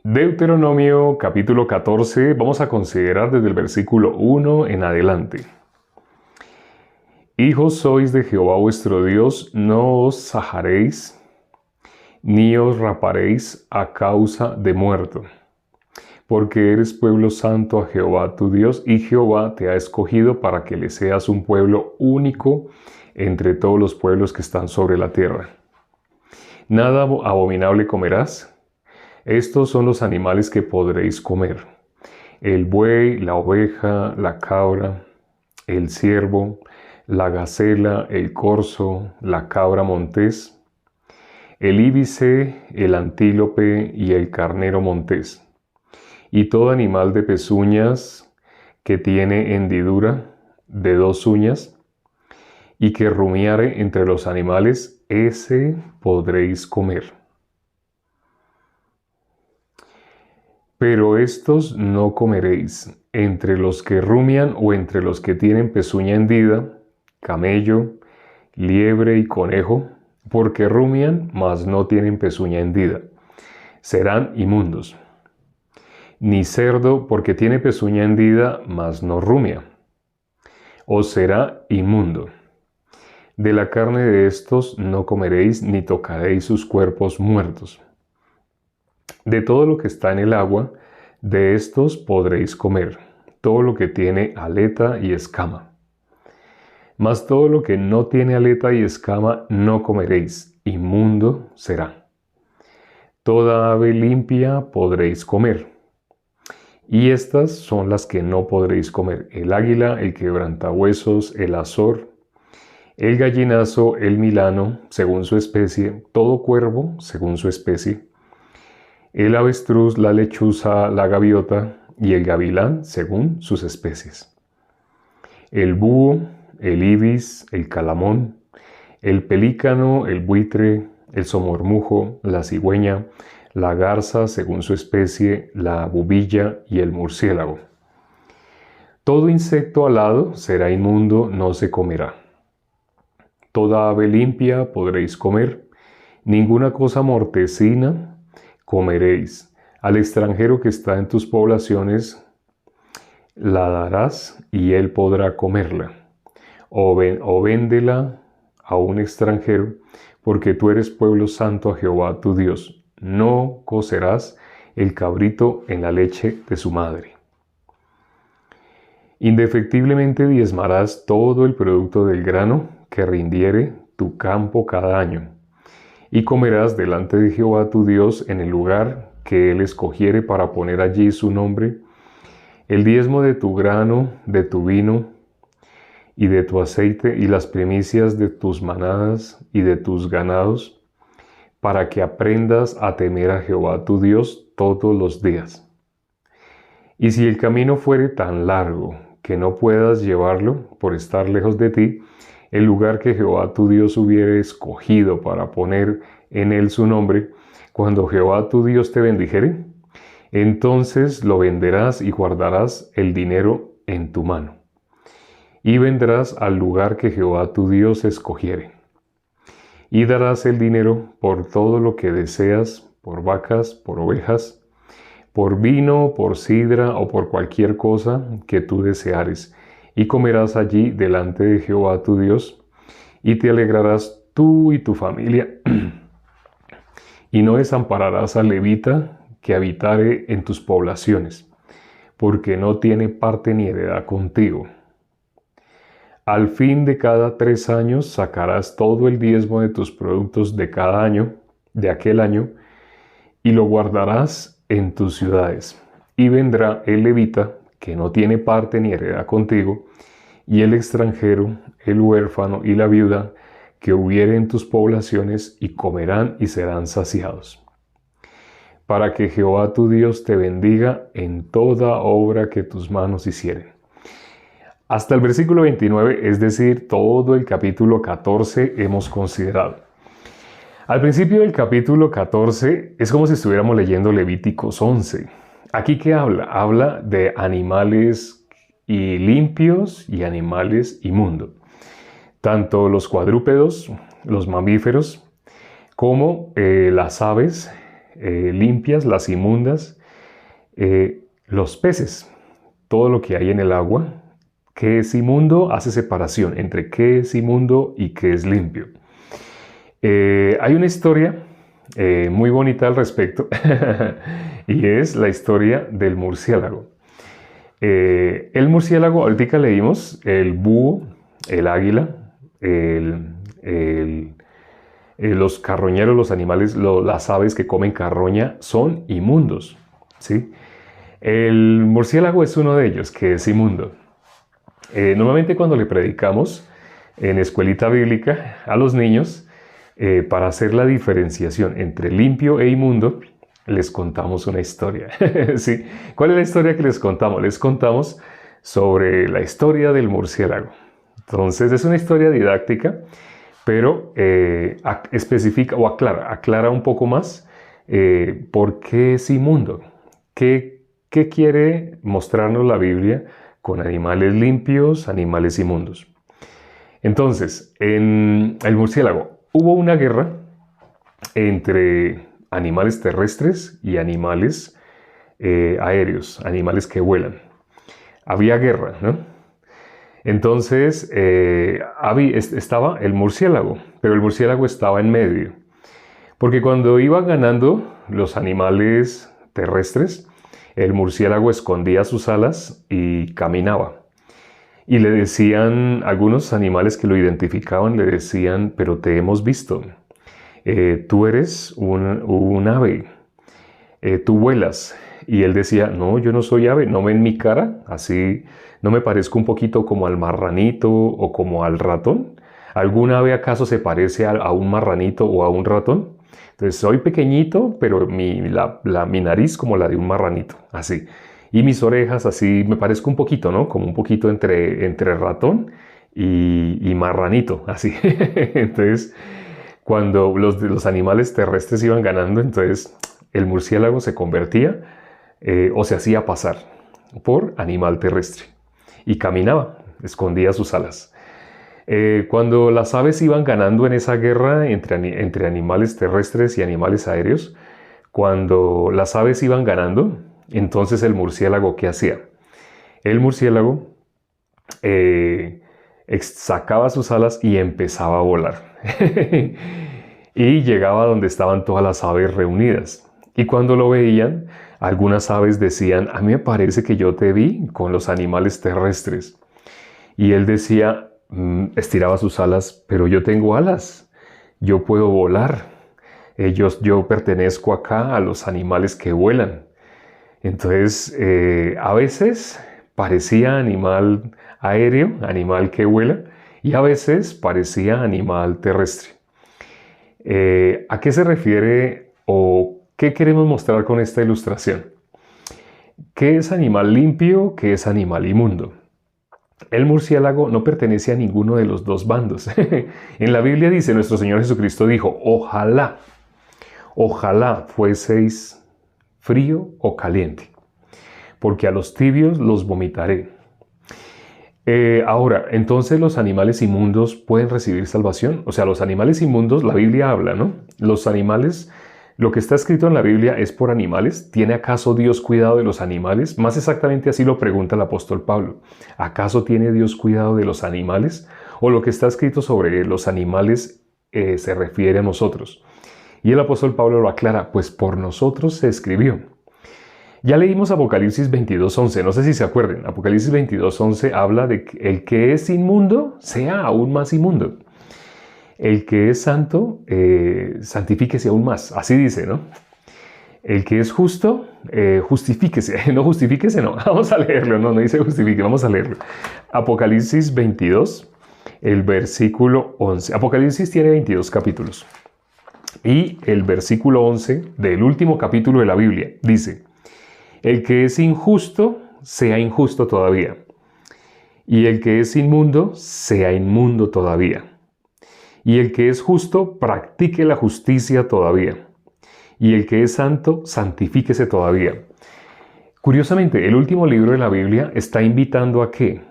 Deuteronomio capítulo 14, vamos a considerar desde el versículo 1 en adelante. Hijos sois de Jehová vuestro Dios, no os sajaréis, ni os raparéis a causa de muerto, porque eres pueblo santo a Jehová tu Dios, y Jehová te ha escogido para que le seas un pueblo único entre todos los pueblos que están sobre la tierra. Nada abominable comerás. Estos son los animales que podréis comer: el buey, la oveja, la cabra, el ciervo, la gacela, el corzo, la cabra montés, el íbice, el antílope y el carnero montés, y todo animal de pezuñas que tiene hendidura de 2 uñas, y que rumiare entre los animales, ese podréis comer. Pero estos no comeréis: entre los que rumian o entre los que tienen pezuña hendida, camello, liebre y conejo, porque rumian, mas no tienen pezuña hendida, serán inmundos. Ni cerdo, porque tiene pezuña hendida, mas no rumia, os será inmundo. De la carne de estos no comeréis, ni tocaréis sus cuerpos muertos. De todo lo que está en el agua, de estos podréis comer, todo lo que tiene aleta y escama. Mas todo lo que no tiene aleta y escama no comeréis, inmundo será. Toda ave limpia podréis comer. Y estas son las que no podréis comer: el águila, el quebrantahuesos, el azor, el gallinazo, el milano, según su especie, todo cuervo, según su especie, el avestruz, la lechuza, la gaviota y el gavilán, según sus especies, el búho, el ibis, el calamón, el pelícano, el buitre, el somormujo, la cigüeña, la garza, según su especie, la bubilla y el murciélago. Todo insecto alado será inmundo, no se comerá. Toda ave limpia podréis comer, ninguna cosa mortecina comeréis. Al extranjero que está en tus poblaciones la darás y él podrá comerla. O véndela a un extranjero, porque tú eres pueblo santo a Jehová tu Dios. No cocerás el cabrito en la leche de su madre. Indefectiblemente diezmarás todo el producto del grano que rindiere tu campo cada año, y comerás delante de Jehová tu Dios en el lugar que él escogiere para poner allí su nombre, el diezmo de tu grano, de tu vino y de tu aceite, y las primicias de tus manadas y de tus ganados, para que aprendas a temer a Jehová tu Dios todos los días. Y si el camino fuere tan largo que no puedas llevarlo por estar lejos de ti, el lugar que Jehová tu Dios hubiere escogido para poner en él su nombre, cuando Jehová tu Dios te bendijere, entonces lo venderás y guardarás el dinero en tu mano. Y vendrás al lugar que Jehová tu Dios escogiere. Y darás el dinero por todo lo que deseas, por vacas, por ovejas, por vino, por sidra o por cualquier cosa que tú deseares. Y comerás allí delante de Jehová tu Dios, y te alegrarás tú y tu familia, y no desampararás al levita que habitare en tus poblaciones, porque no tiene parte ni heredad contigo. Al fin de cada 3 años sacarás todo el diezmo de tus productos de cada año, de aquel año, y lo guardarás en tus ciudades. Y vendrá el levita, que no tiene parte ni heredad contigo, y el extranjero, el huérfano y la viuda, que hubiere en tus poblaciones, y comerán y serán saciados. Para que Jehová tu Dios te bendiga en toda obra que tus manos hicieren. Hasta el versículo 29, es decir, todo el capítulo 14 hemos considerado. Al principio del capítulo 14 es como si estuviéramos leyendo Levíticos 11. ¿Aquí qué habla? Habla de animales limpios y animales inmundos. Tanto los cuadrúpedos, los mamíferos, como las aves, limpias, las inmundas, los peces, todo lo que hay en el agua. ¿Qué es inmundo? Hace separación entre qué es inmundo y qué es limpio. Hay una historia muy bonita al respecto y es la historia del murciélago. El murciélago, ahorita leímos, el búho, el águila, los carroñeros, los animales, las aves que comen carroña son inmundos, ¿sí? El murciélago es uno de ellos, que es inmundo. Normalmente cuando le predicamos en escuelita bíblica a los niños, para hacer la diferenciación entre limpio e inmundo, les contamos una historia. ¿Sí? ¿Cuál es la historia que les contamos? Les contamos sobre la historia del murciélago. Entonces es una historia didáctica, pero especifica o aclara un poco más por qué es inmundo. ¿Qué quiere mostrarnos la Biblia con animales limpios, animales inmundos? Entonces, en el murciélago hubo una guerra entre animales terrestres y animales aéreos, animales que vuelan. Había guerra, ¿no? Entonces estaba el murciélago, pero el murciélago estaba en medio. Porque cuando iban ganando los animales terrestres, el murciélago escondía sus alas y caminaba. Y le decían, algunos animales que lo identificaban, le decían, pero te hemos visto. Tú eres un ave, tú vuelas. Y él decía, no, yo no soy ave, no ven mi cara, así no me parezco un poquito como al marranito o como al ratón. ¿Algún ave acaso se parece a un marranito o a un ratón? Entonces soy pequeñito, pero mi nariz como la de un marranito, así. Y mis orejas así, me parezco un poquito, ¿no? Como un poquito entre ratón y marranito, así. Entonces, cuando los animales terrestres iban ganando, entonces el murciélago se convertía o se hacía pasar por animal terrestre y caminaba, escondía sus alas. Cuando las aves iban ganando en esa guerra entre animales terrestres y animales aéreos, cuando las aves iban ganando, entonces el murciélago, ¿qué hacía? El murciélago sacaba sus alas y empezaba a volar. Y llegaba donde estaban todas las aves reunidas. Y cuando lo veían, algunas aves decían, a mí me parece que yo te vi con los animales terrestres. Y él decía, estiraba sus alas, pero yo tengo alas, yo puedo volar. Yo pertenezco acá a los animales que vuelan. Entonces, a veces parecía animal aéreo, animal que vuela, y a veces parecía animal terrestre. ¿A qué se refiere o qué queremos mostrar con esta ilustración? ¿Qué es animal limpio? ¿Qué es animal inmundo? El murciélago no pertenece a ninguno de los dos bandos. En la Biblia dice, nuestro Señor Jesucristo dijo, ojalá fueseis frío o caliente, porque a los tibios los vomitaré. Ahora, entonces los animales inmundos pueden recibir salvación. O sea, los animales inmundos, la Biblia habla, ¿no? Los animales, lo que está escrito en la Biblia es por animales. ¿Tiene acaso Dios cuidado de los animales? Más exactamente así lo pregunta el apóstol Pablo. ¿Acaso tiene Dios cuidado de los animales? ¿O lo que está escrito sobre los animales se refiere a nosotros? Y el apóstol Pablo lo aclara, pues por nosotros se escribió. Ya leímos Apocalipsis 22:11, no sé si se acuerdan. Apocalipsis 22:11 habla de que el que es inmundo sea aún más inmundo. El que es santo, santifíquese aún más. Así dice, ¿no? El que es justo, justifíquese. No justifíquese, no. Vamos a leerlo, no dice justifique, vamos a leerlo. Apocalipsis 22, el versículo 11. Apocalipsis tiene 22 capítulos. Y el versículo 11 del último capítulo de la Biblia dice, el que es injusto, sea injusto todavía. Y el que es inmundo, sea inmundo todavía. Y el que es justo, practique la justicia todavía. Y el que es santo, santifíquese todavía. Curiosamente, el último libro de la Biblia está invitando ¿a qué?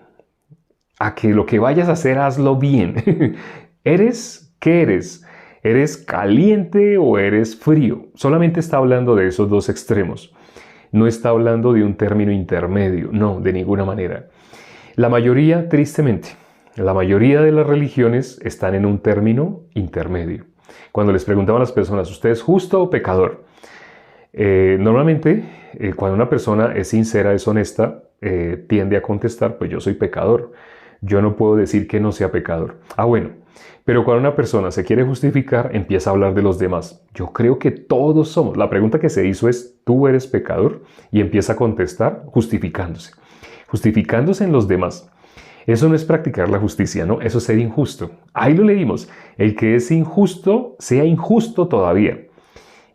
A que lo que vayas a hacer, hazlo bien. ¿Qué eres? ¿Eres caliente o eres frío? Solamente está hablando de esos dos extremos. No está hablando de un término intermedio, no, de ninguna manera. La mayoría, tristemente, la mayoría de las religiones están en un término intermedio. Cuando les preguntaban a las personas, ¿usted es justo o pecador? Normalmente, cuando una persona es sincera, es honesta, tiende a contestar, pues yo soy pecador. Yo no puedo decir que no sea pecador. Bueno, pero cuando una persona se quiere justificar, empieza a hablar de los demás. Yo creo que todos somos. La pregunta que se hizo es, ¿tú eres pecador? Y empieza a contestar justificándose. Justificándose en los demás. Eso no es practicar la justicia, ¿no? Eso es ser injusto. Ahí lo leímos. El que es injusto, sea injusto todavía.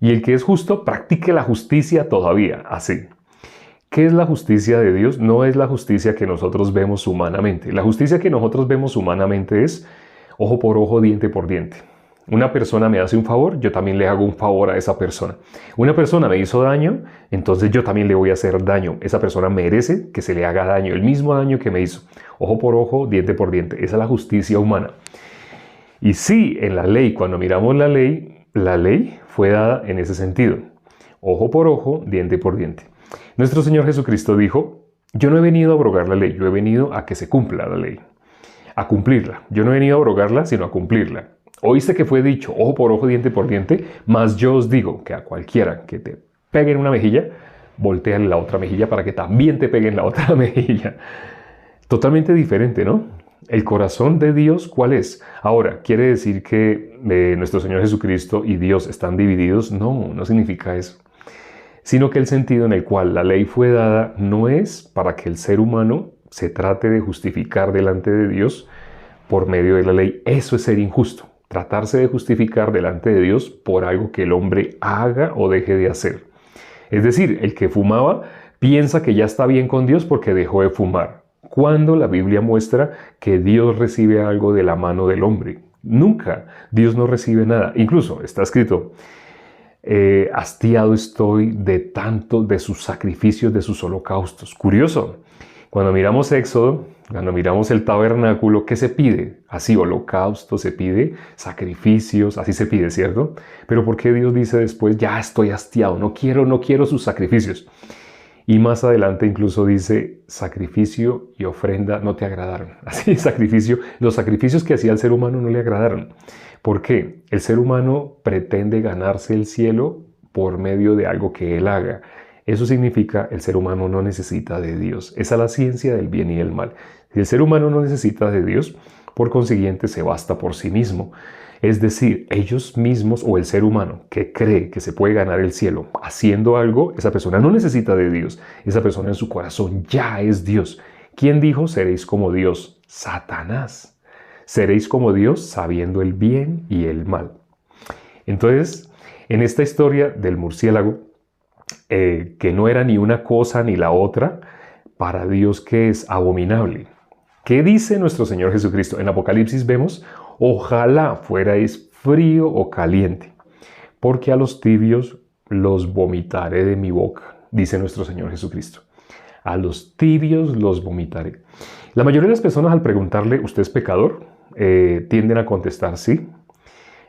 Y el que es justo, practique la justicia todavía. Así. ¿Qué es la justicia de Dios? No es la justicia que nosotros vemos humanamente. La justicia que nosotros vemos humanamente es ojo por ojo, diente por diente. Una persona me hace un favor, yo también le hago un favor a esa persona. Una persona me hizo daño, entonces yo también le voy a hacer daño. Esa persona merece que se le haga daño, el mismo daño que me hizo. Ojo por ojo, diente por diente. Esa es la justicia humana. Y sí, en la ley, cuando miramos la ley fue dada en ese sentido. Ojo por ojo, diente por diente. Nuestro Señor Jesucristo dijo, yo no he venido a abrogar la ley, yo he venido a que se cumpla la ley. A cumplirla. Yo no he venido a abrogarla, sino a cumplirla. Oíste que fue dicho, ojo por ojo, diente por diente, mas yo os digo que a cualquiera que te pegue en una mejilla, volteale la otra mejilla para que también te pegue en la otra mejilla. Totalmente diferente, ¿no? El corazón de Dios, ¿cuál es? Ahora, ¿quiere decir que nuestro Señor Jesucristo y Dios están divididos? No, no significa eso. Sino que el sentido en el cual la ley fue dada no es para que el ser humano se trate de justificar delante de Dios por medio de la ley. Eso es ser injusto. Tratarse de justificar delante de Dios por algo que el hombre haga o deje de hacer. Es decir, el que fumaba piensa que ya está bien con Dios porque dejó de fumar. Cuando la Biblia muestra que Dios recibe algo de la mano del hombre. Nunca. Dios no recibe nada. Incluso está escrito, hastiado estoy de tanto de sus sacrificios, de sus holocaustos. Curioso. Cuando miramos Éxodo, cuando miramos el tabernáculo, ¿qué se pide? Así, holocausto se pide, sacrificios, así se pide, ¿cierto? Pero ¿por qué Dios dice después, ya estoy hastiado, no quiero sus sacrificios? Y más adelante incluso dice, sacrificio y ofrenda no te agradaron. Así, los sacrificios que hacía el ser humano no le agradaron. ¿Por qué? El ser humano pretende ganarse el cielo por medio de algo que él haga. Eso significa el ser humano no necesita de Dios. Esa es la ciencia del bien y el mal. Si el ser humano no necesita de Dios, por consiguiente se basta por sí mismo. Es decir, ellos mismos o el ser humano que cree que se puede ganar el cielo haciendo algo, esa persona no necesita de Dios. Esa persona en su corazón ya es Dios. ¿Quién dijo seréis como Dios? Satanás. Seréis como Dios sabiendo el bien y el mal. Entonces, en esta historia del murciélago, que no era ni una cosa ni la otra, para Dios que es abominable. ¿Qué dice nuestro Señor Jesucristo? En Apocalipsis vemos, ojalá fuerais frío o caliente, porque a los tibios los vomitaré de mi boca, dice nuestro Señor Jesucristo. A los tibios los vomitaré. La mayoría de las personas al preguntarle, ¿usted es pecador? Tienden a contestar sí.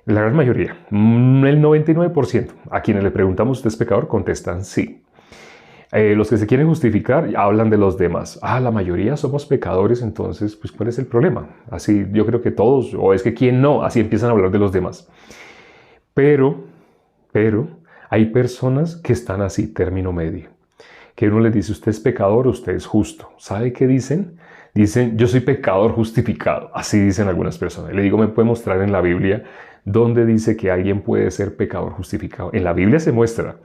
La gran mayoría, el 99%, a quienes le preguntamos ¿usted es pecador? Contestan sí. Los que se quieren justificar hablan de los demás. La mayoría somos pecadores, entonces, pues, ¿cuál es el problema? Así, yo creo que todos, o es que quién no, así empiezan a hablar de los demás. Pero, hay personas que están así, término medio. Que uno les dice, usted es pecador, usted es justo. ¿Sabe qué dicen? Dicen, yo soy pecador justificado. Así dicen algunas personas. Le digo, ¿me puede mostrar en la Biblia dónde dice que alguien puede ser pecador justificado? En la Biblia se muestra,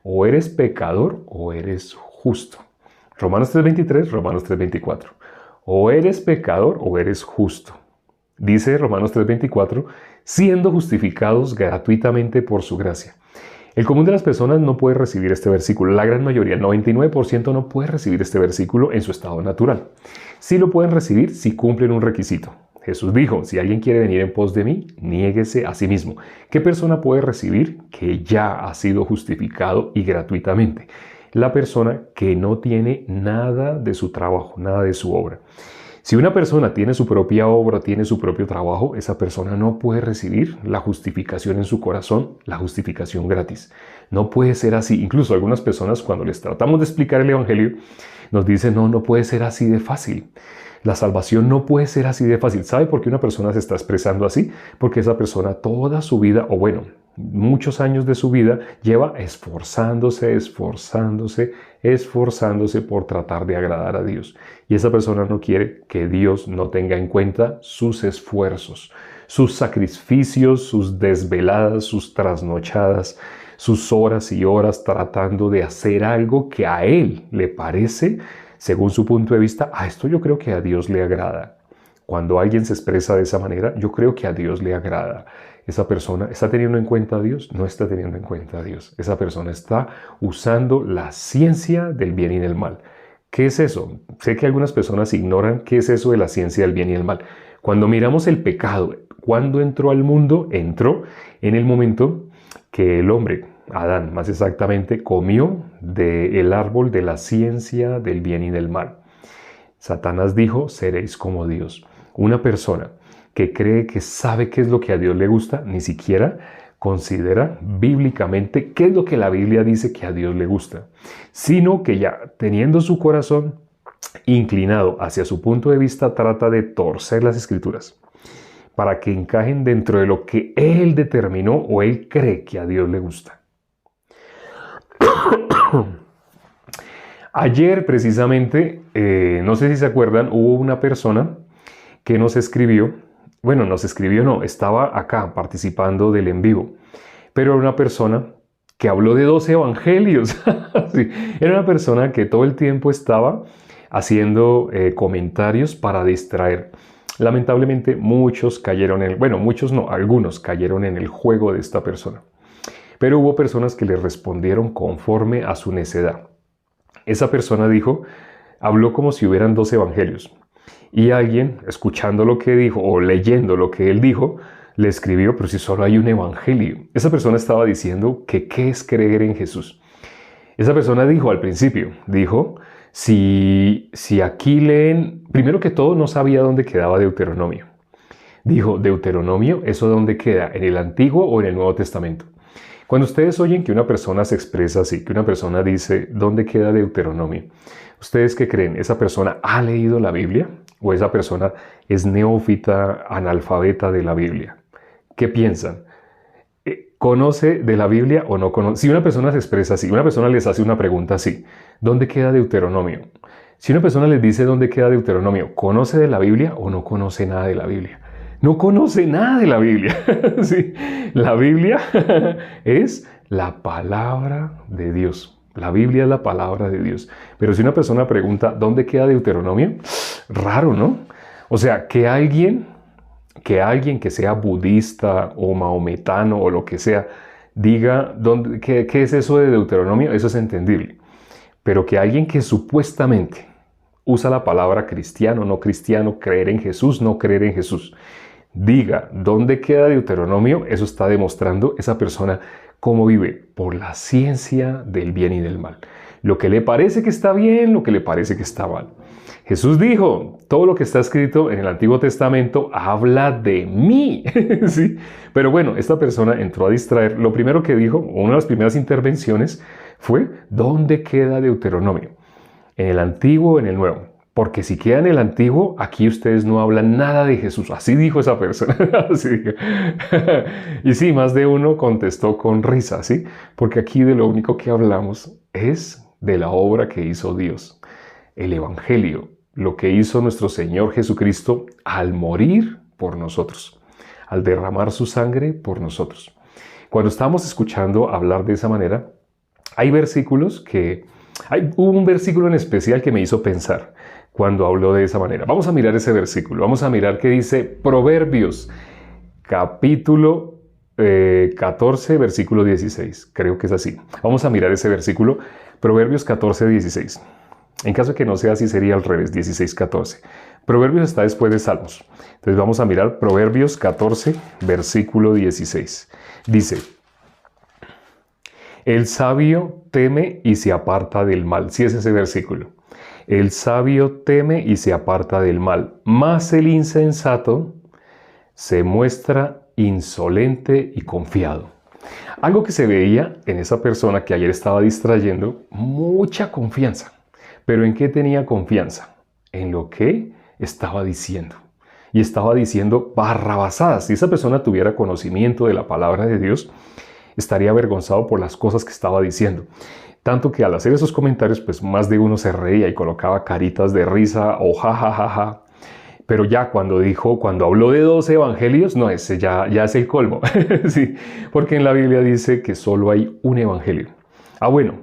o eres pecador o eres justo. Romanos 3:23, Romanos 3:24. O eres pecador o eres justo. Dice Romanos 3:24, siendo justificados gratuitamente por su gracia. El común de las personas no puede recibir este versículo. La gran mayoría, el 99% no puede recibir este versículo en su estado natural. Sí lo pueden recibir si cumplen un requisito. Jesús dijo, si alguien quiere venir en pos de mí, niéguese a sí mismo. ¿Qué persona puede recibir que ya ha sido justificado y gratuitamente? La persona que no tiene nada de su trabajo, nada de su obra. Si una persona tiene su propia obra, tiene su propio trabajo, esa persona no puede recibir la justificación en su corazón, la justificación gratis. No puede ser así. Incluso algunas personas, cuando les tratamos de explicar el Evangelio, nos dicen, no, no puede ser así de fácil. La salvación no puede ser así de fácil. ¿Sabe por qué una persona se está expresando así? Porque esa persona toda su vida, o bueno, muchos años de su vida, lleva esforzándose por tratar de agradar a Dios. Y esa persona no quiere que Dios no tenga en cuenta sus esfuerzos, sus sacrificios, sus desveladas, sus trasnochadas, sus horas y horas tratando de hacer algo que a Él le parece, según su punto de vista, esto yo creo que a Dios le agrada. Cuando alguien se expresa de esa manera, yo creo que a Dios le agrada. Esa persona está teniendo en cuenta a Dios, no está teniendo en cuenta a Dios. Esa persona está usando la ciencia del bien y del mal. ¿Qué es eso? Sé que algunas personas ignoran qué es eso de la ciencia del bien y del mal. Cuando miramos el pecado, cuando entró al mundo, entró en el momento que el hombre, Adán más exactamente, comió del árbol de la ciencia del bien y del mal. Satanás dijo, seréis como Dios. Una persona que cree que sabe qué es lo que a Dios le gusta, ni siquiera considera bíblicamente qué es lo que la Biblia dice que a Dios le gusta, sino que ya teniendo su corazón inclinado hacia su punto de vista, trata de torcer las Escrituras para que encajen dentro de lo que él determinó o él cree que a Dios le gusta. Ayer precisamente, no sé si se acuerdan, hubo una persona que nos escribió, estaba acá participando del en vivo, pero era una persona que habló de 2 evangelios. Sí, era una persona que todo el tiempo estaba haciendo comentarios para distraer. Lamentablemente muchos cayeron algunos cayeron en el juego de esta persona. Pero hubo personas que le respondieron conforme a su necedad. Esa persona habló como si hubieran 2 evangelios. Y alguien, escuchando lo que dijo o leyendo lo que él dijo, le escribió, pero si solo hay un evangelio. Esa persona estaba diciendo que qué es creer en Jesús. Esa persona al principio, si aquí leen, primero que todo no sabía dónde quedaba Deuteronomio. Dijo, Deuteronomio, ¿eso dónde queda? ¿En el Antiguo o en el Nuevo Testamento? Cuando ustedes oyen que una persona se expresa así, que una persona dice, ¿dónde queda Deuteronomio? ¿Ustedes qué creen? ¿Esa persona ha leído la Biblia? ¿O esa persona es neófita, analfabeta de la Biblia? ¿Qué piensan? ¿Conoce de la Biblia o no conoce? Si una persona se expresa así, una persona les hace una pregunta así, ¿dónde queda Deuteronomio? Si una persona les dice dónde queda Deuteronomio, ¿conoce de la Biblia o no conoce nada de la Biblia? No conoce nada de la Biblia. Sí, la Biblia es la palabra de Dios. La Biblia es la palabra de Dios. Pero si una persona pregunta, ¿dónde queda Deuteronomio? Raro, ¿no? O sea, que alguien que sea budista o maometano o lo que sea, diga, ¿qué es eso de Deuteronomio? Eso es entendible. Pero que alguien que supuestamente usa la palabra cristiano, no cristiano, creer en Jesús, no creer en Jesús, diga dónde queda Deuteronomio, eso está demostrando esa persona cómo vive por la ciencia del bien y del mal. Lo que le parece que está bien, lo que le parece que está mal. Jesús dijo, todo lo que está escrito en el Antiguo Testamento habla de mí. ¿Sí? Pero bueno, esta persona entró a distraer. Lo primero que dijo, una de las primeras intervenciones fue, ¿dónde queda Deuteronomio? ¿En el Antiguo o en el Nuevo? Porque si queda en el Antiguo, aquí ustedes no hablan nada de Jesús. Así dijo esa persona. Así. Y sí, más de uno contestó con risa, ¿sí? Porque aquí de lo único que hablamos es de la obra que hizo Dios. El Evangelio, lo que hizo nuestro Señor Jesucristo al morir por nosotros, al derramar su sangre por nosotros. Cuando estábamos escuchando hablar de esa manera, hubo un versículo en especial que me hizo pensar cuando habló de esa manera. Vamos a mirar ese versículo, vamos a mirar qué dice Proverbios, capítulo 14, versículo 16. Creo que es así. Vamos a mirar ese versículo, Proverbios 14, 16. En caso de que no sea así, sería al revés, 16, 14. Proverbios está después de Salmos. Entonces vamos a mirar Proverbios 14, versículo 16. Dice, El sabio teme y se aparta del mal. Sí es ese versículo. El sabio teme y se aparta del mal, mas el insensato se muestra insolente y confiado. Algo que se veía en esa persona que ayer estaba distrayendo, mucha confianza. ¿Pero en qué tenía confianza? En lo que estaba diciendo. Y estaba diciendo barrabasadas. Si esa persona tuviera conocimiento de la palabra de Dios, estaría avergonzado por las cosas que estaba diciendo. Tanto que al hacer esos comentarios, pues más de uno se reía y colocaba caritas de risa o jajajaja. Pero ya cuando habló de 12 evangelios, no, ese ya es el colmo. Sí, porque en la Biblia dice que solo hay un evangelio. Bueno,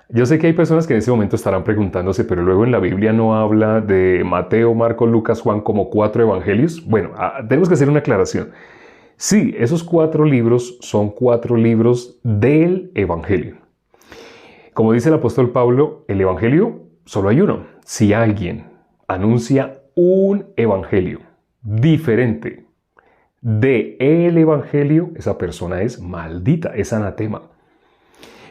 yo sé que hay personas que en ese momento estarán preguntándose, pero luego en la Biblia no habla de Mateo, Marcos, Lucas, Juan como 4 evangelios. Bueno, tenemos que hacer una aclaración. Sí, esos 4 libros son 4 libros del evangelio. Como dice el apóstol Pablo, el evangelio solo hay uno. Si alguien anuncia un evangelio diferente de el evangelio, esa persona es maldita, es anatema.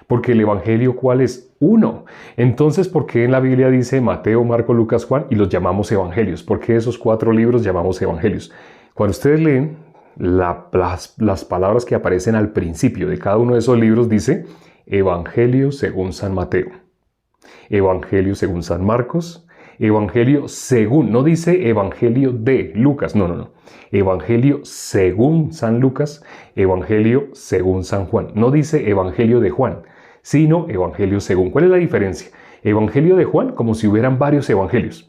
Porque el evangelio, ¿cuál es? Uno. Entonces, ¿por qué en la Biblia dice Mateo, Marcos, Lucas, Juan y los llamamos evangelios? ¿Por qué esos 4 libros llamamos evangelios? Cuando ustedes leen las palabras que aparecen al principio de cada uno de esos libros, dice Evangelio según San Mateo, Evangelio según San Marcos, Evangelio según, no dice Evangelio de Lucas, no. Evangelio según San Lucas, Evangelio según San Juan. No dice Evangelio de Juan, sino Evangelio según. ¿Cuál es la diferencia? Evangelio de Juan, como si hubieran varios evangelios.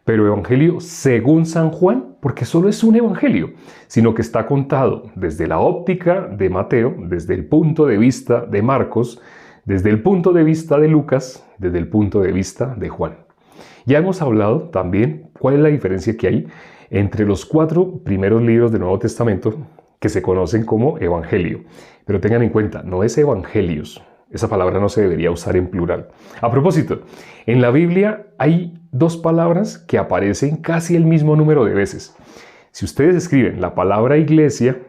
Pero Evangelio según San Juan, porque solo es un evangelio, sino que está contado desde la óptica de Mateo, desde el punto de vista de Marcos, desde el punto de vista de Lucas, desde el punto de vista de Juan. Ya hemos hablado también cuál es la diferencia que hay entre los 4 primeros libros del Nuevo Testamento que se conocen como evangelio. Pero tengan en cuenta, no es evangelios. Esa palabra no se debería usar en plural. A propósito, en la Biblia hay 2 palabras que aparecen casi el mismo número de veces. Si ustedes escriben la palabra iglesia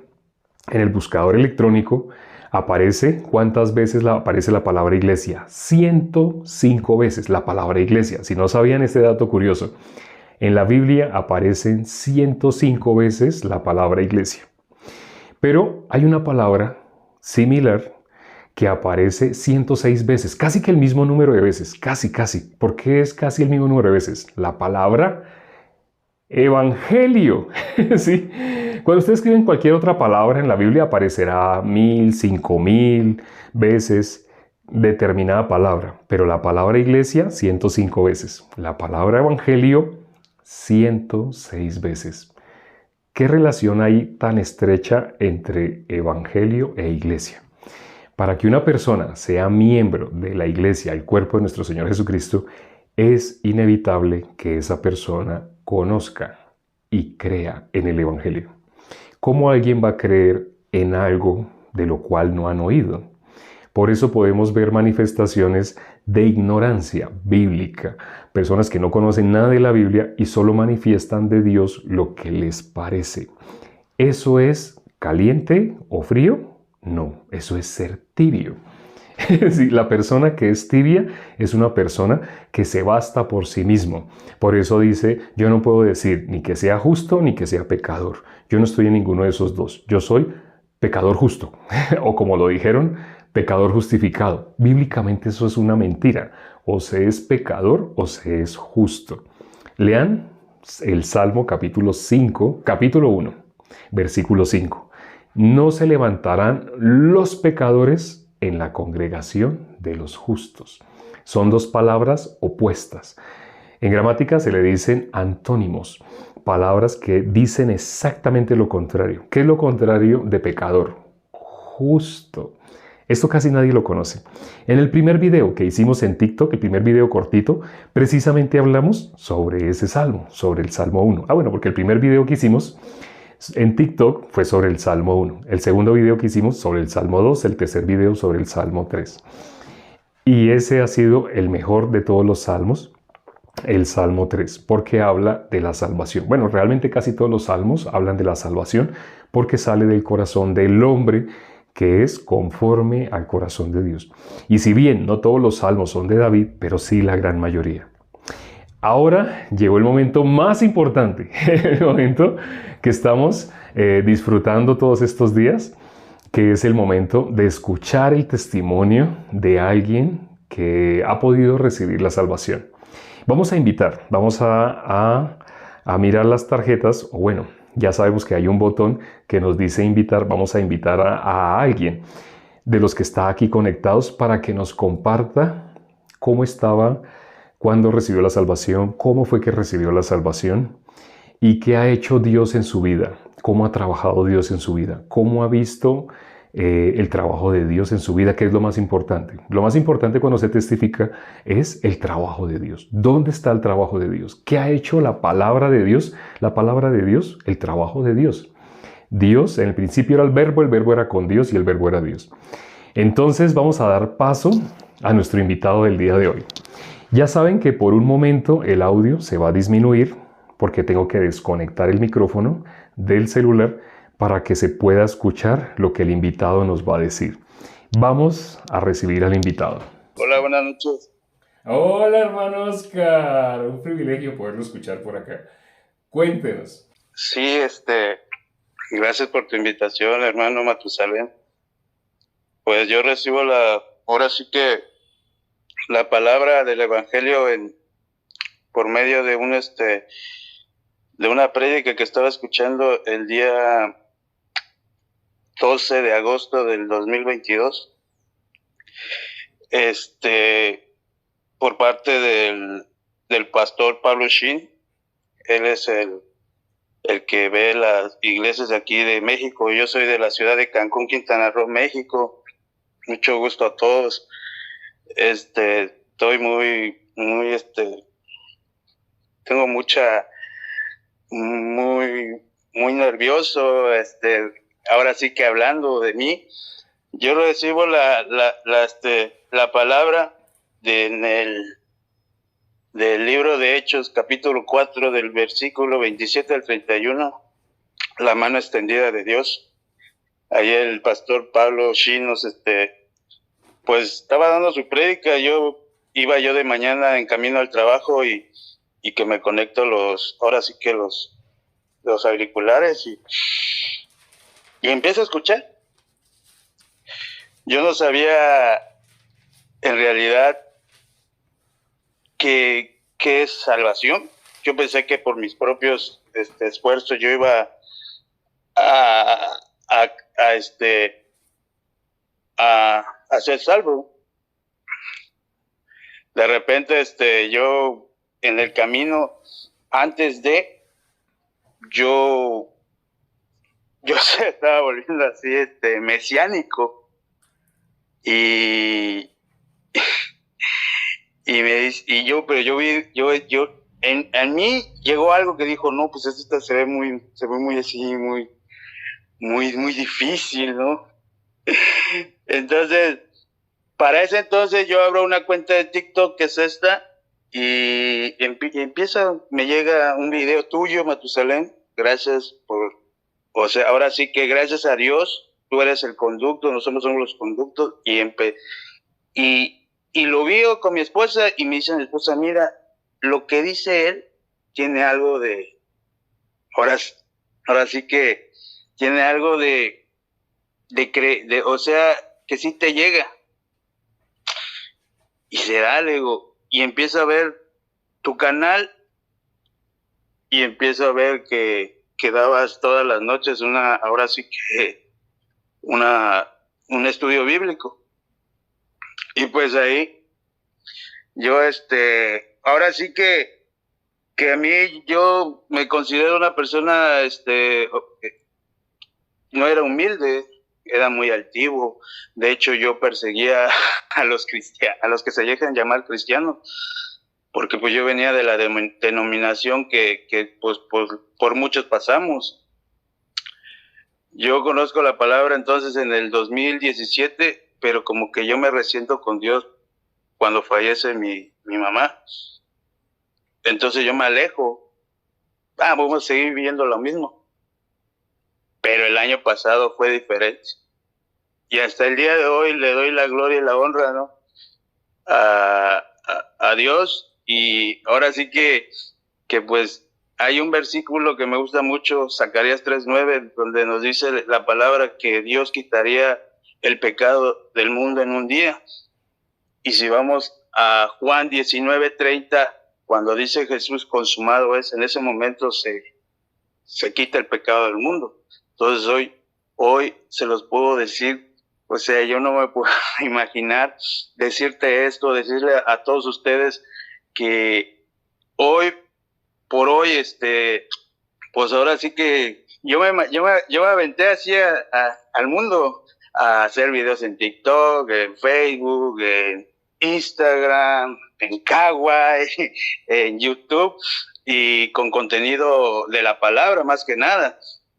en el buscador electrónico, aparece, ¿cuántas veces aparece la palabra iglesia? 105 veces la palabra iglesia. Si no sabían este dato curioso, en la Biblia aparecen 105 veces la palabra iglesia. Pero hay una palabra similar que aparece 106 veces, casi que el mismo número de veces, casi. ¿Por qué es casi el mismo número de veces? La palabra evangelio, ¿sí? Cuando ustedes escriben cualquier otra palabra en la Biblia aparecerá 1000, 5000 veces determinada palabra, pero la palabra iglesia 105 veces, la palabra evangelio 106 veces. ¿Qué relación hay tan estrecha entre evangelio e iglesia? Para que una persona sea miembro de la iglesia, el cuerpo de nuestro Señor Jesucristo, es inevitable que esa persona conozca y crea en el evangelio. ¿Cómo alguien va a creer en algo de lo cual no han oído? Por eso podemos ver manifestaciones de ignorancia bíblica, personas que no conocen nada de la Biblia y solo manifiestan de Dios lo que les parece. ¿Eso es caliente o frío? No, eso es ser tibio. Sí, la persona que es tibia es una persona que se basta por sí mismo. Por eso dice, yo no puedo decir ni que sea justo ni que sea pecador. Yo no estoy en ninguno de esos dos. Yo soy pecador justo. O como lo dijeron, pecador justificado. Bíblicamente eso es una mentira. O se es pecador o se es justo. Lean el Salmo capítulo 1, versículo 5. No se levantarán los pecadores en la congregación de los justos. Son 2 palabras opuestas. En gramática se le dicen antónimos, palabras que dicen exactamente lo contrario. ¿Qué es lo contrario de pecador? Justo. Esto casi nadie lo conoce. En el primer video que hicimos en TikTok, el primer video cortito, precisamente hablamos sobre ese salmo, sobre el Salmo 1. Bueno, porque el primer video que hicimos en TikTok fue sobre el Salmo 1. El segundo video que hicimos sobre el Salmo 2. El tercer video sobre el Salmo 3. Y ese ha sido el mejor de todos los salmos, el Salmo 3, porque habla de la salvación. Bueno, realmente casi todos los salmos hablan de la salvación porque sale del corazón del hombre que es conforme al corazón de Dios. Y si bien no todos los salmos son de David, pero sí la gran mayoría. Ahora llegó el momento más importante, el momento que estamos disfrutando todos estos días, que es el momento de escuchar el testimonio de alguien que ha podido recibir la salvación. Vamos a invitar, vamos a mirar las tarjetas, o bueno, ya sabemos que hay un botón que nos dice invitar, vamos a invitar a alguien de los que está aquí conectados para que nos comparta cómo estaba cuando recibió la salvación, cómo fue que recibió la salvación y qué ha hecho Dios en su vida, cómo ha trabajado Dios en su vida, cómo ha visto el trabajo de Dios en su vida, que es lo más importante. Lo más importante cuando se testifica es el trabajo de Dios. ¿Dónde está el trabajo de Dios? ¿Qué ha hecho la palabra de Dios? La palabra de Dios, el trabajo de Dios. Dios, en el principio era el verbo era con Dios y el verbo era Dios. Entonces vamos a dar paso a nuestro invitado del día de hoy. Ya saben que por un momento el audio se va a disminuir porque tengo que desconectar el micrófono del celular para que se pueda escuchar lo que el invitado nos va a decir. Vamos a recibir al invitado. Hola, buenas noches. Hola, hermano Oscar. Un privilegio poderlo escuchar por acá. Cuéntenos. Sí, gracias por tu invitación, hermano Matusalén. Pues yo recibo ahora sí que la palabra del evangelio por medio de de una prédica que estaba escuchando el día 12 de agosto del 2022. Por parte del pastor Pablo Shin. Él es el que ve las iglesias de aquí de México. Yo soy de la ciudad de Cancún, Quintana Roo, México. Mucho gusto a todos. Estoy tengo muy nervioso. Ahora sí que hablando de mí, yo recibo la palabra del libro de Hechos, capítulo 4, del versículo 27 al 31, la mano extendida de Dios. Ahí el pastor Pablo Chinos, pues estaba dando su prédica. Iba yo de mañana en camino al trabajo y que me conecto ahora sí que los auriculares y empiezo a escuchar. Yo no sabía en realidad qué es salvación. Yo pensé que por mis propios esfuerzos yo iba a ser salvo. De repente, yo en el camino, antes de, yo se estaba volviendo así, mesiánico. Pero yo vi, en mí llegó algo que dijo, no, pues esto se ve muy así, muy difícil, ¿no? Entonces, para ese entonces yo abro una cuenta de TikTok que es esta y me llega un video tuyo, Matusalén. Gracias ahora sí que gracias a Dios, tú eres el conducto, nosotros somos los conductos. Y lo vi con mi esposa y me dice mi esposa, mira, lo que dice él tiene algo de, ahora sí que tiene algo o sea, que sí te llega. Y será, le digo, y empiezo a ver tu canal y empiezo a ver que dabas todas las noches ahora sí que un estudio bíblico. Y pues ahí, yo ahora sí que a mí, yo me considero una persona, no era humilde, era muy altivo. De hecho, yo perseguía a los que se dejan llamar cristianos, porque pues yo venía de la denominación que pues por muchos pasamos. Yo conozco la palabra entonces en el 2017, pero como que yo me resiento con Dios cuando fallece mi mamá. Entonces yo me alejo. Vamos a seguir viviendo lo mismo. Pero el año pasado fue diferente. y hasta el día de hoy le doy la gloria y la honra, ¿no? A Dios. Y ahora sí que pues hay un versículo que me gusta mucho, Zacarías 3:9, donde nos dice la palabra que Dios quitaría el pecado del mundo en un día. Y si vamos a Juan 19:30, cuando dice Jesús consumado es, en ese momento se quita el pecado del mundo. Entonces hoy se los puedo decir, o sea, yo no me puedo imaginar decirte esto, decirle a todos ustedes que hoy por hoy, pues ahora sí que yo me aventé así al mundo a hacer videos en TikTok, en Facebook, en Instagram, en Kawaii, en YouTube, y con contenido de la palabra más que nada.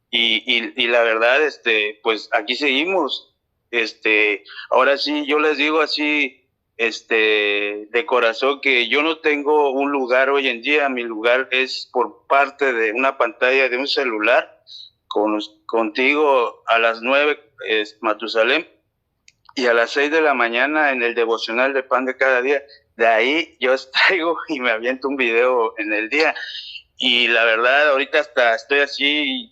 Y la verdad, pues aquí seguimos. Ahora sí, yo les digo así, de corazón, que yo no tengo un lugar hoy en día. Mi lugar es por parte de una pantalla de un celular, contigo a las 9, Matusalén, y a las 6 de la mañana en el devocional de Pan de Cada Día. De ahí yo extraigo y me aviento un video en el día. Y la verdad, ahorita hasta estoy así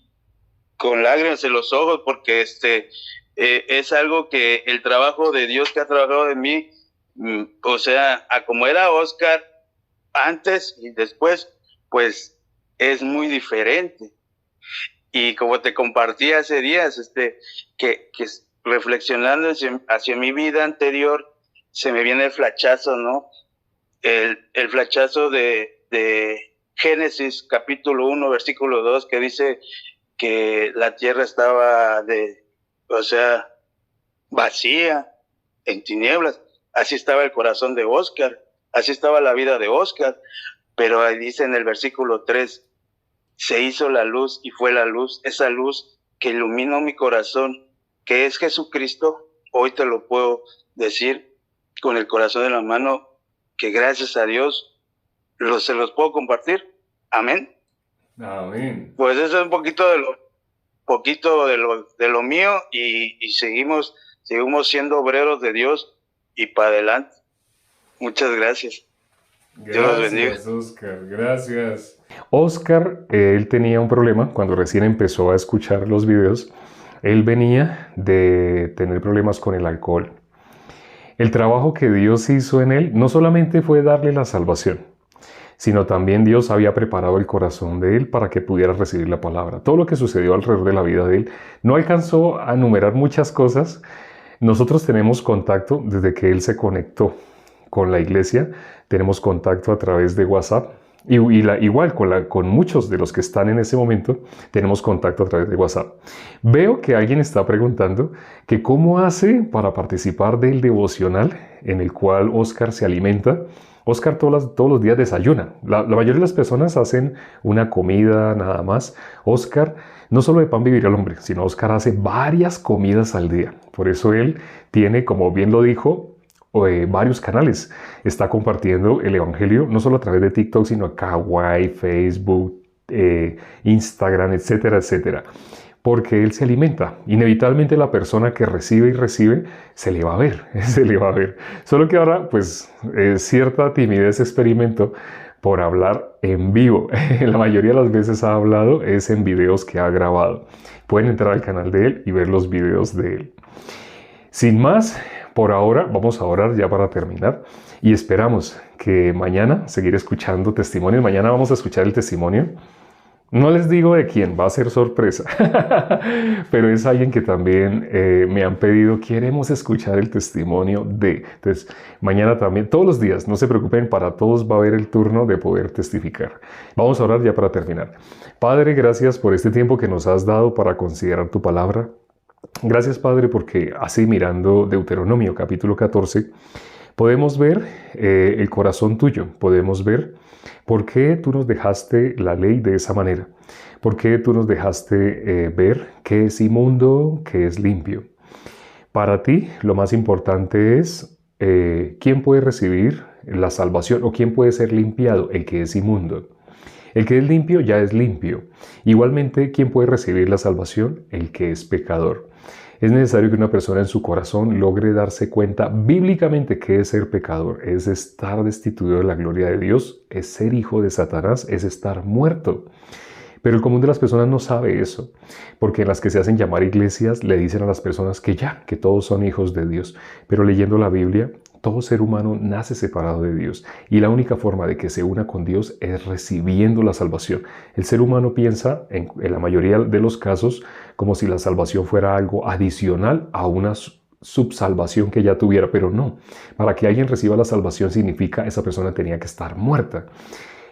con lágrimas en los ojos, porque es algo que el trabajo de Dios que ha trabajado en mí, o sea, a como era Oscar antes y después, pues es muy diferente. Y como te compartí hace días, que reflexionando hacia mi vida anterior, se me viene el flachazo, ¿no? El flachazo de Génesis capítulo 1, versículo 2, que dice que la tierra estaba vacía, en tinieblas. Así estaba el corazón de Oscar, así estaba la vida de Oscar. Pero ahí dice en el versículo 3, se hizo la luz y fue la luz, esa luz que iluminó mi corazón, que es Jesucristo. Hoy te lo puedo decir con el corazón en la mano, que gracias a Dios se los puedo compartir. Amén. Amén. Pues eso es un poquito de lo mío, y seguimos siendo obreros de Dios y para adelante. Muchas gracias. Dios los bendiga. Gracias, Oscar, gracias. Oscar, él tenía un problema cuando recién empezó a escuchar los videos. Él venía de tener problemas con el alcohol. El trabajo que Dios hizo en él no solamente fue darle la salvación, sino también Dios había preparado el corazón de él para que pudiera recibir la palabra. Todo lo que sucedió alrededor de la vida de él no alcanzó a enumerar muchas cosas. Nosotros tenemos contacto desde que él se conectó con la iglesia, tenemos contacto a través de WhatsApp. Igual con muchos de los que están en ese momento, tenemos contacto a través de WhatsApp. Veo que alguien está preguntando que cómo hace para participar del devocional en el cual Oscar se alimenta. Oscar todos los días desayuna. La mayoría de las personas hacen una comida nada más. Oscar, no solo de pan vivirá el hombre, sino Oscar hace varias comidas al día. Por eso él tiene, como bien lo dijo, varios canales. Está compartiendo el evangelio no solo a través de TikTok, sino a Kawaii, Facebook, Instagram, etcétera, etcétera. Porque él se alimenta. Inevitablemente la persona que recibe y recibe se le va a ver, se le va a ver. Solo que ahora, pues, cierta timidez experimento por hablar en vivo. La mayoría de las veces ha hablado es en videos que ha grabado. Pueden entrar al canal de él y ver los videos de él. Sin más, por ahora vamos a orar ya para terminar y esperamos que mañana seguir escuchando testimonios. Mañana vamos a escuchar el testimonio. No les digo de quién, va a ser sorpresa, pero es alguien que también me han pedido, queremos escuchar el testimonio de. Entonces, mañana también, todos los días, no se preocupen, para todos va a haber el turno de poder testificar. Vamos a orar ya para terminar. Padre, gracias por este tiempo que nos has dado para considerar tu palabra. Gracias, Padre, porque así mirando Deuteronomio capítulo 14, podemos ver el corazón tuyo, podemos ver por qué tú nos dejaste la ley de esa manera, por qué tú nos dejaste ver qué es inmundo, qué es limpio. Para ti lo más importante es quién puede recibir la salvación o quién puede ser limpiado, el que es inmundo. El que es limpio ya es limpio. Igualmente, ¿quién puede recibir la salvación? El que es pecador. Es necesario que una persona en su corazón logre darse cuenta bíblicamente que es ser pecador, es estar destituido de la gloria de Dios, es ser hijo de Satanás, es estar muerto. Pero el común de las personas no sabe eso, porque en las que se hacen llamar iglesias le dicen a las personas que ya, que todos son hijos de Dios. Pero leyendo la Biblia, todo ser humano nace separado de Dios y la única forma de que se una con Dios es recibiendo la salvación. El ser humano piensa, en la mayoría de los casos, como si la salvación fuera algo adicional a una subsalvación que ya tuviera, pero no. Para que alguien reciba la salvación significa esa persona tenía que estar muerta.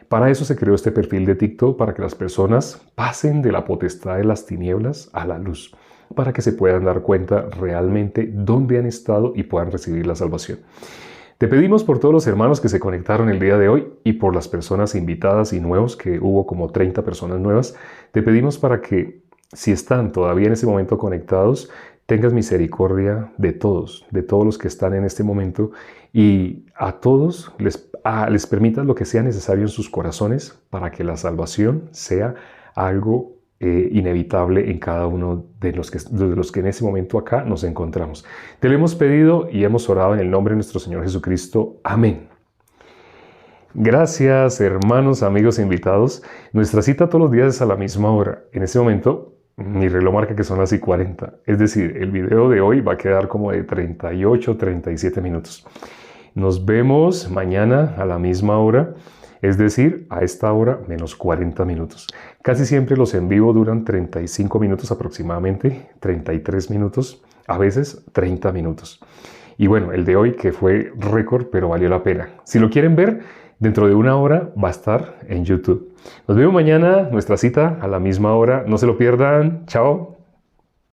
Para eso se creó este perfil de TikTok, para que las personas pasen de la potestad de las tinieblas a la luz, para que se puedan dar cuenta realmente dónde han estado y puedan recibir la salvación. Te pedimos por todos los hermanos que se conectaron el día de hoy y por las personas invitadas y nuevos, que hubo como 30 personas nuevas. Te pedimos para que, si están todavía en ese momento conectados, tengas misericordia de todos los que están en este momento, y a todos les permitas lo que sea necesario en sus corazones para que la salvación sea algo inevitable en cada uno de los que en ese momento acá nos encontramos. Te lo hemos pedido y hemos orado en el nombre de nuestro Señor Jesucristo. Amén. Gracias, hermanos, amigos e invitados. Nuestra cita todos los días es a la misma hora. En este momento mi reloj marca que son las 40. Es decir, el video de hoy va a quedar como de 38, 37 minutos. Nos vemos mañana a la misma hora, es decir, a esta hora menos 40 minutos. Casi siempre los en vivo duran 35 minutos aproximadamente, 33 minutos, a veces 30 minutos. Y bueno, el de hoy que fue récord, pero valió la pena. Si lo quieren ver, dentro de una hora va a estar en YouTube. Nos vemos mañana, nuestra cita a la misma hora. No se lo pierdan. Chao.